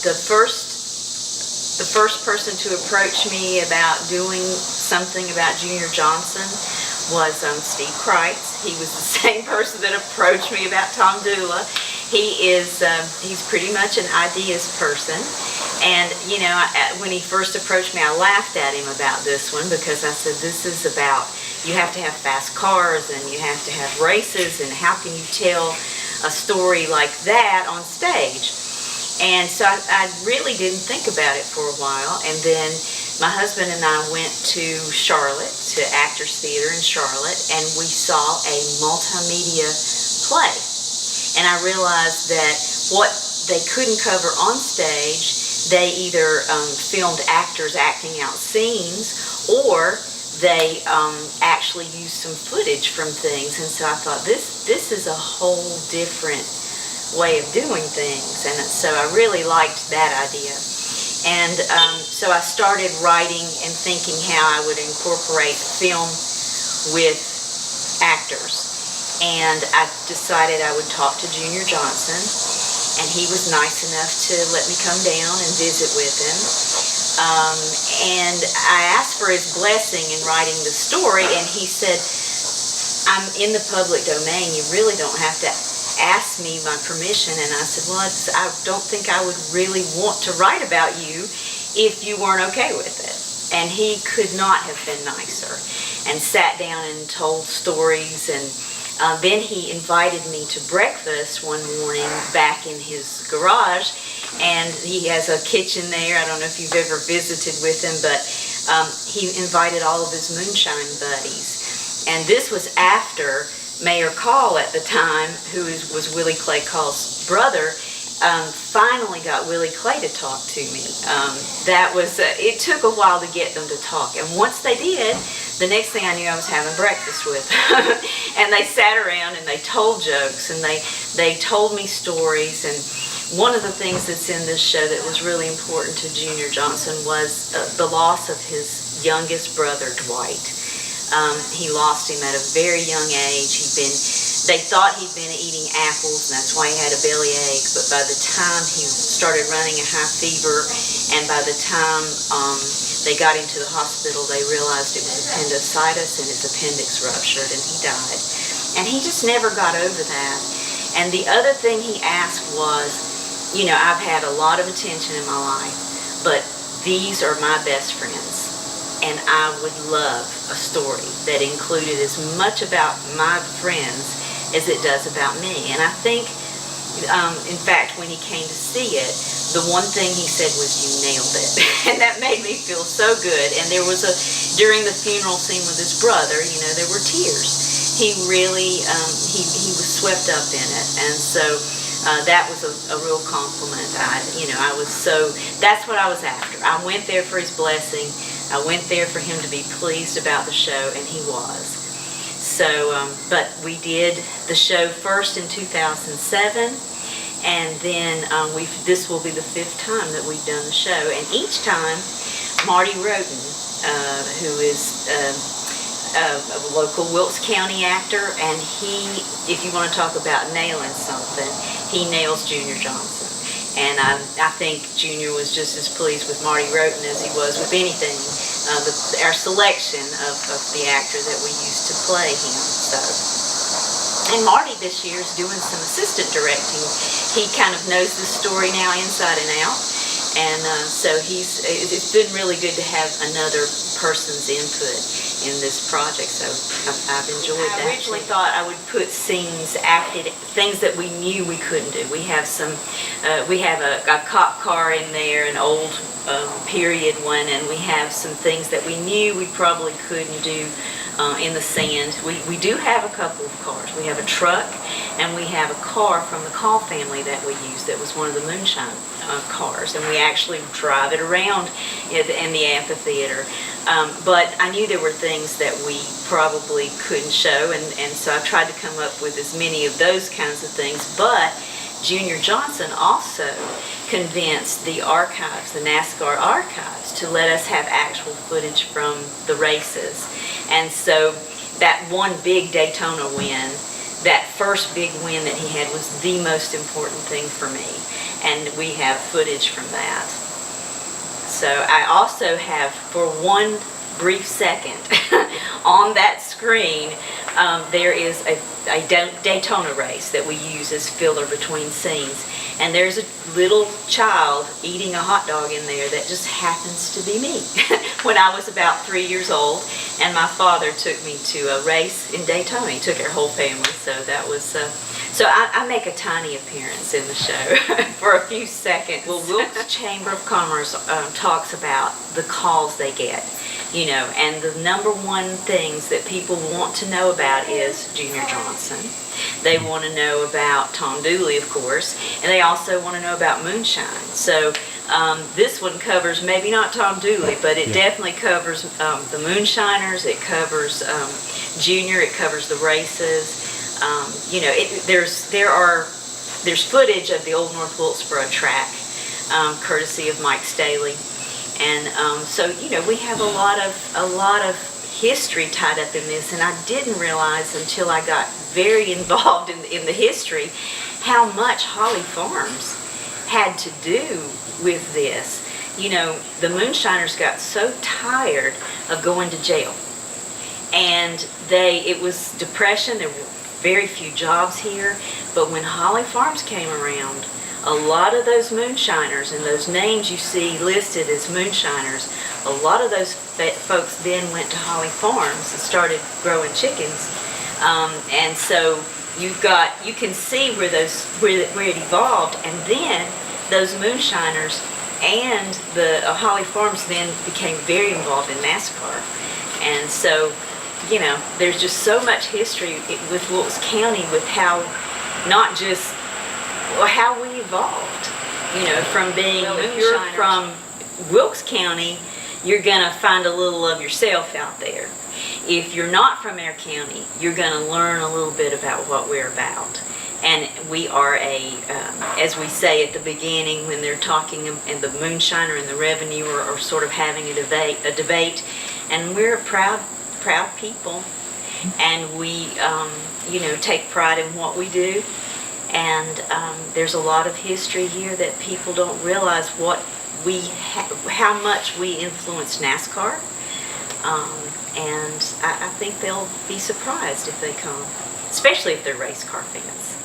The first person to approach me about doing something about Junior Johnson was Steve Kreitz. He was the same person that approached me about Tom Dula. He's pretty much an ideas person. And, you know, when he first approached me, I laughed at him about this one because I said, this is about, you have to have fast cars and you have to have races, and how can you tell a story like that on stage? And so I really didn't think about it for a while. And then my husband and I went to Charlotte, to Actors Theater in Charlotte, and we saw a multimedia play. And I realized that what they couldn't cover on stage, they either filmed actors acting out scenes, or they actually used some footage from things. And so I thought, this is a whole different way of doing things, and so I really liked that idea. And so I started writing and thinking how I would incorporate film with actors, and I decided I would talk to Junior Johnson, and he was nice enough to let me come down and visit with him. And I asked for his blessing in writing the story, and he said, I'm in the public domain, you really don't have to asked me my permission. And I said, well, I don't think I would really want to write about you if you weren't okay with it. And he could not have been nicer, and sat down and told stories. And then he invited me to breakfast one morning back in his garage, and he has a kitchen there. I don't know if you've ever visited with him, but he invited all of his moonshine buddies. And this was after Mayor Call at the time, who was Willie Clay Call's brother, finally got Willie Clay to talk to me. It took a while to get them to talk. And once they did, the next thing I knew, I was having breakfast with them. And they sat around and they told jokes, and they told me stories. And one of the things that's in this show that was really important to Junior Johnson was the loss of his youngest brother, Dwight. He lost him at a very young age. They thought he'd been eating apples, and that's why he had a bellyache, but by the time he started running a high fever, and by the time they got him to the hospital, they realized it was appendicitis, and his appendix ruptured, and he died. And he just never got over that. And the other thing he asked was, you know, I've had a lot of attention in my life, but these are my best friends. And I would love a story that included as much about my friends as it does about me. And I think, in fact, when he came to see it, the one thing he said was, you nailed it. And that made me feel so good. And there was during the funeral scene with his brother, you know, there were tears. He really, he was swept up in it. And so that was a real compliment. That's what I was after. I went there for his blessing. I went there for him to be pleased about the show, and he was. So, but we did the show first in 2007, and then this will be the 5th time that we've done the show. And each time, Marty Roden, who is a local Wilkes County actor, and he, if you want to talk about nailing something, he nails Junior Johnson. And I think Junior was just as pleased with Marty Roden as he was with anything, our selection of the actor that we used to play him. And Marty this year is doing some assistant directing. He kind of knows the story now inside and out. And so it's been really good to have another person's input in this project, so I've enjoyed that. I originally thought I would put scenes, things that we knew we couldn't do. We have a cop car in there, an old period one, and we have some things that we knew we probably couldn't do in the sand. We do have a couple of cars. We have a truck, and we have a car from the Call family that we used that was one of the moonshine cars, and we actually drive it around in the amphitheater. But I knew there were things that we probably couldn't show, and so I tried to come up with as many of those kinds of things. But Junior Johnson also convinced the archives, the NASCAR archives, to let us have actual footage from the races. And so that one big Daytona win, that first big win that he had was the most important thing for me, and we have footage from that. So I also have, for one brief second, on that screen, there is a Daytona race that we use as filler between scenes. And there's a little child eating a hot dog in there that just happens to be me when I was about 3 years old. And my father took me to a race in Daytona. He took our whole family, so that was... So I make a tiny appearance in the show for a few seconds. Well, Wilkes Chamber of Commerce talks about the calls they get, you know, and the number one things that people want to know about is Junior Johnson. They want to know about Tom Dooley, of course, and they also want to know about moonshine. So this one covers maybe not Tom Dooley, but it definitely covers the moonshiners. It covers Junior. It covers the races. You know, there's footage of the old North Wilkesboro track, courtesy of Mike Staley, and so you know we have a lot of history tied up in this, and I didn't realize until I got very involved in the history how much Holly Farms had to do with this. You know, the moonshiners got so tired of going to jail, and it was depression. There were very few jobs here, but when Holly Farms came around, a lot of those moonshiners and those names you see listed as moonshiners, a lot of those folks then went to Holly Farms and started growing chickens, and so you can see where it evolved, and then those moonshiners and the Holly Farms then became very involved in NASCAR, and so. You know, there's just so much history with Wilkes County, with how how we evolved. You know, from being, if you're from Wilkes County, you're gonna find a little of yourself out there. If you're not from our county, you're gonna learn a little bit about what we're about. And we are as we say at the beginning when they're talking, and the moonshiner and the revenue are sort of having a debate, and we're a proud people, and we you know, take pride in what we do, and there's a lot of history here that people don't realize how much we influence NASCAR, and I think they'll be surprised if they come, especially if they're race car fans.